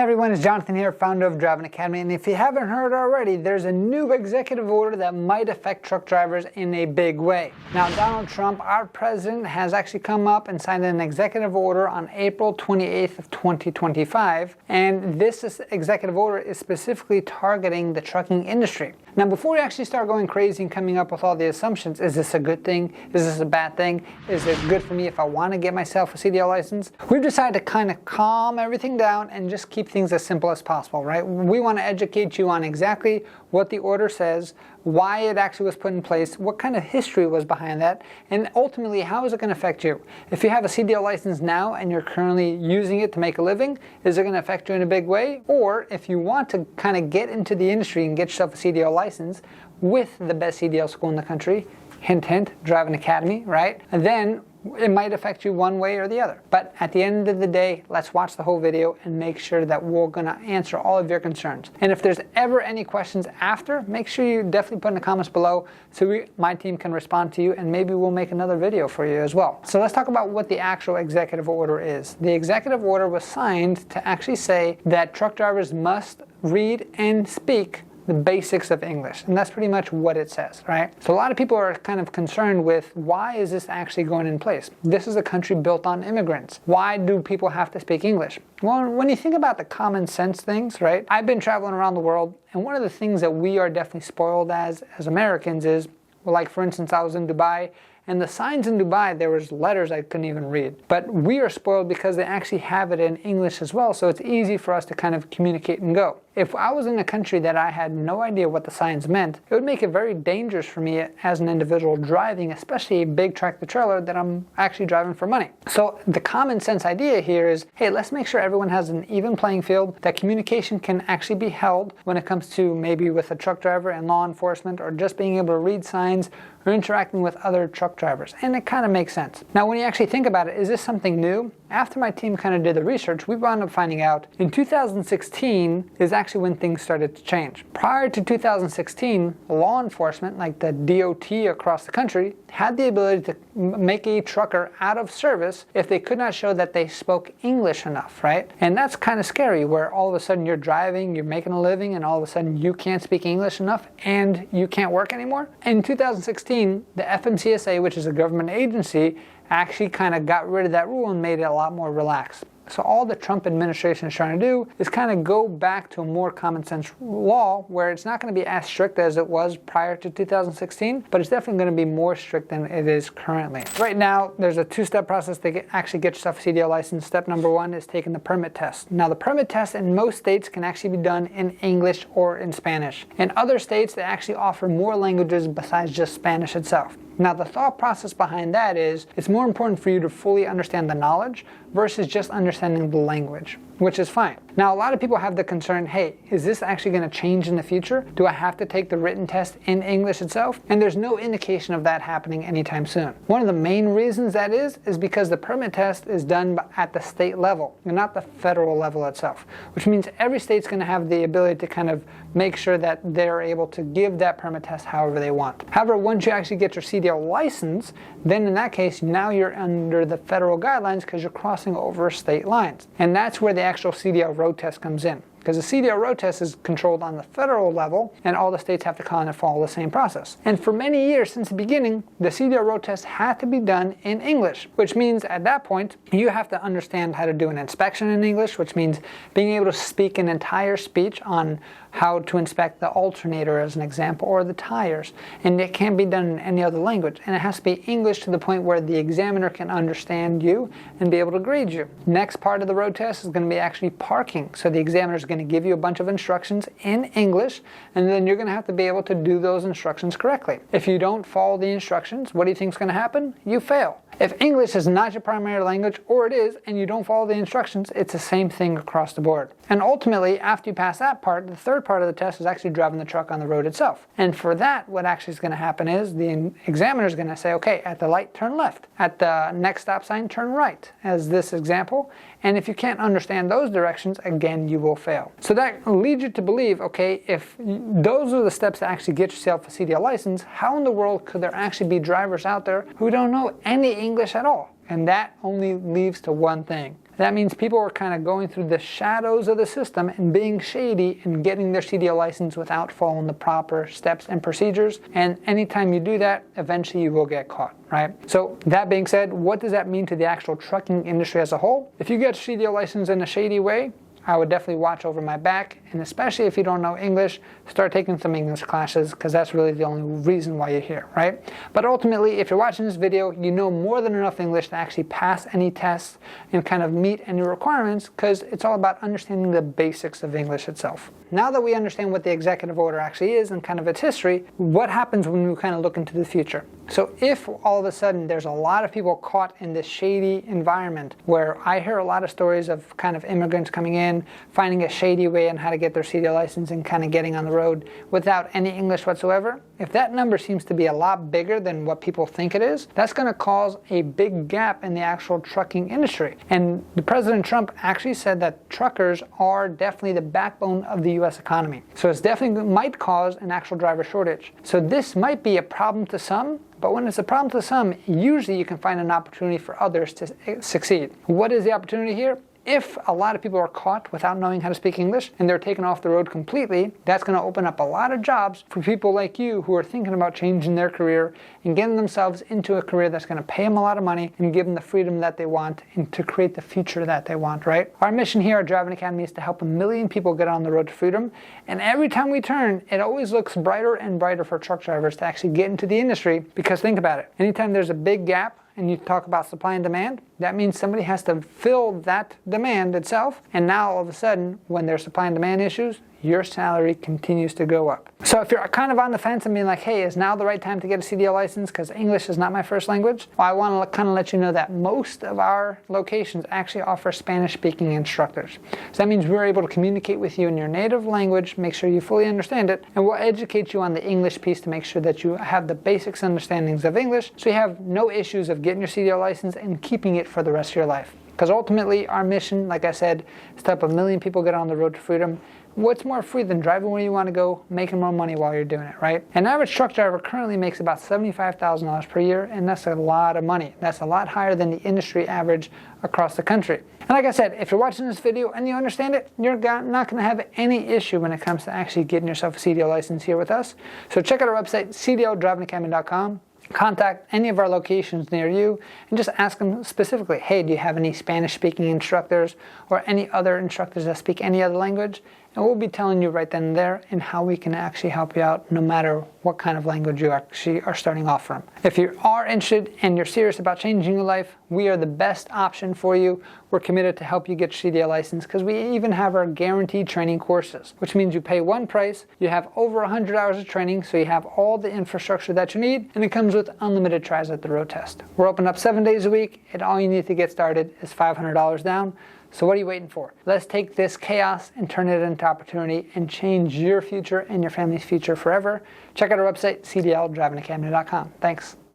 everyone, it's Jonathan here, founder of Driving Academy, and if you haven't heard already, there's a new executive order that might affect truck drivers in a big way. Now, Donald Trump, our president, has actually come up and signed an executive order on April 28th of 2025, and this executive order is specifically targeting the trucking industry. Now, before we actually start going crazy and coming up with all the assumptions, is this a good thing? Is this a bad thing? Is it good for me if I want to get myself a CDL license? We've decided to kind of calm everything down and just keep things as simple as possible, right? We want to educate you on exactly what the order says, why it actually was put in place, what kind of history was behind that, and ultimately, how is it going to affect you? If you have a CDL license now and you're currently using it to make a living, is it going to affect you in a big way? Or if you want to kind of get into the industry and get yourself a CDL license with the best CDL school in the country, hint, hint, Driving Academy, right? And then it might affect you one way or the other. But at the end of the day, let's watch the whole video and make sure that we're going to answer all of your concerns. And if there's ever any questions after, make sure you definitely put in the comments below so my team can respond to you, and maybe we'll make another video for you as well. So let's talk about what the actual executive order is. The executive order was signed to actually say that truck drivers must read and speak the basics of English, and that's pretty much what it says, right? So a lot of people are kind of concerned with, why is this actually going in place? This is a country built on immigrants. Why do people have to speak English? Well, when you think about the common sense things, right? I've been traveling around the world, and one of the things that we are definitely spoiled as Americans is, well, like for instance, I was in Dubai, and the signs in Dubai, there was letters I couldn't even read. But we are spoiled because they actually have it in English as well, so it's easy for us to kind of communicate and go. If I was in a country that I had no idea what the signs meant, it would make it very dangerous for me as an individual driving, especially a big tractor trailer that I'm actually driving for money. So the common sense idea here is, hey, let's make sure everyone has an even playing field, that communication can actually be held when it comes to maybe with a truck driver and law enforcement, or just being able to read signs or interacting with other truck drivers. And it kind of makes sense. Now, when you actually think about it, is this something new? After my team kind of did the research, we wound up finding out in 2016 is actually when things started to change. Prior to 2016, law enforcement, like the DOT across the country, had the ability to make a trucker out of service if they could not show that they spoke English enough, right? And that's kind of scary, where all of a sudden you're driving, you're making a living, and all of a sudden you can't speak English enough and you can't work anymore. In 2016, the FMCSA, which is a government agency, actually kind of got rid of that rule and made it a lot more relaxed. So all the Trump administration is trying to do is kind of go back to a more common sense law, where it's not going to be as strict as it was prior to 2016, but it's definitely going to be more strict than it is currently. Right now, there's a two-step process to actually get yourself a CDL license. Step number one is taking the permit test. Now, the permit test in most states can actually be done in English or in Spanish. In other states, they actually offer more languages besides just Spanish itself. Now, the thought process behind that is, it's more important for you to fully understand the knowledge versus just understanding the language, which is fine. Now, a lot of people have the concern, hey, is this actually going to change in the future? Do I have to take the written test in English itself? And there's no indication of that happening anytime soon. One of the main reasons that is because the permit test is done at the state level and not the federal level itself, which means every state's going to have the ability to kind of make sure that they're able to give that permit test however they want. However, once you actually get your CDL license, then in that case, now you're under the federal guidelines because you're crossing over state lines. And that's where the actual CDL road test comes in, because the CDL road test is controlled on the federal level, and all the states have to kind of follow the same process. And for many years since the beginning, the CDL road test had to be done in English, which means at that point, you have to understand how to do an inspection in English, which means being able to speak an entire speech on how to inspect the alternator, as an example, or the tires. And it can't be done in any other language. And it has to be English to the point where the examiner can understand you and be able to grade you. Next part of the road test is going to be actually parking. So the examiner is going to give you a bunch of instructions in English, and then you're going to have to be able to do those instructions correctly. If you don't follow the instructions, what do you think is going to happen? You fail. If English is not your primary language, or it is, and you don't follow the instructions, it's the same thing across the board. And ultimately, after you pass that part, the third part of the test is actually driving the truck on the road itself. And for that, what actually is going to happen is the examiner is going to say, okay, at the light, turn left. At the next stop sign, turn right, as this example. And if you can't understand those directions, again, you will fail. So that leads you to believe, okay, if those are the steps to actually get yourself a CDL license, how in the world could there actually be drivers out there who don't know any English at all? And that only leads to one thing. That means people are kind of going through the shadows of the system and being shady and getting their CDL license without following the proper steps and procedures. And anytime you do that, eventually you will get caught, right? So that being said, what does that mean to the actual trucking industry as a whole? If you get a CDL license in a shady way, I would definitely watch over my back, and especially if you don't know English, start taking some English classes, because that's really the only reason why you're here, right? But ultimately, if you're watching this video, you know more than enough English to actually pass any tests and kind of meet any requirements, because it's all about understanding the basics of English itself. Now that we understand what the executive order actually is and kind of its history, what happens when we kind of look into the future? So if all of a sudden there's a lot of people caught in this shady environment where I hear a lot of stories of kind of immigrants coming in, finding a shady way on how to get their CDL license and kind of getting on the road without any English whatsoever, if that number seems to be a lot bigger than what people think it is, that's going to cause a big gap in the actual trucking industry. And President Trump actually said that truckers are definitely the backbone of the US economy. So it's definitely might cause an actual driver shortage. So this might be a problem to some, but when it's a problem to some, usually you can find an opportunity for others to succeed. What is the opportunity here? If a lot of people are caught without knowing how to speak English and they're taken off the road completely, that's going to open up a lot of jobs for people like you who are thinking about changing their career and getting themselves into a career that's going to pay them a lot of money and give them the freedom that they want and to create the future that they want, right? Our mission here at Driving Academy is to help 1 million people get on the road to freedom. And every time we turn, it always looks brighter and brighter for truck drivers to actually get into the industry, because think about it. Anytime there's a big gap, and you talk about supply and demand, that means somebody has to fill that demand itself. And now all of a sudden, when there's supply and demand issues, your salary continues to go up. So if you're kind of on the fence and being like, hey, is now the right time to get a CDL license because English is not my first language? Well, I want to kind of let you know that most of our locations actually offer Spanish-speaking instructors. So that means we're able to communicate with you in your native language, make sure you fully understand it, and we'll educate you on the English piece to make sure that you have the basics understandings of English, so you have no issues of getting your CDL license and keeping it for the rest of your life. Because ultimately, our mission, like I said, is to help 1 million people get on the road to freedom. What's more free than driving where you want to go, making more money while you're doing it, right? An average truck driver currently makes about $75,000 per year, and that's a lot of money. That's a lot higher than the industry average across the country. And like I said, if you're watching this video and you understand it, you're not going to have any issue when it comes to actually getting yourself a CDL license here with us. So check out our website, cdldrivingacademy.com. Contact any of our locations near you and just ask them specifically, hey, do you have any Spanish-speaking instructors or any other instructors that speak any other language? And we'll be telling you right then and there and how we can actually help you out no matter what kind of language you actually are starting off from. If you are interested and you're serious about changing your life, we are the best option for you. We're committed to help you get your CDL license because we even have our guaranteed training courses, which means you pay one price, you have over 100 hours of training, so you have all the infrastructure that you need, and it comes with unlimited tries at the road test. We're open up 7 days a week, and all you need to get started is $500 down. So what are you waiting for? Let's take this chaos and turn it into opportunity and change your future and your family's future forever. Check out our website, cdldrivingacademy.com. Thanks.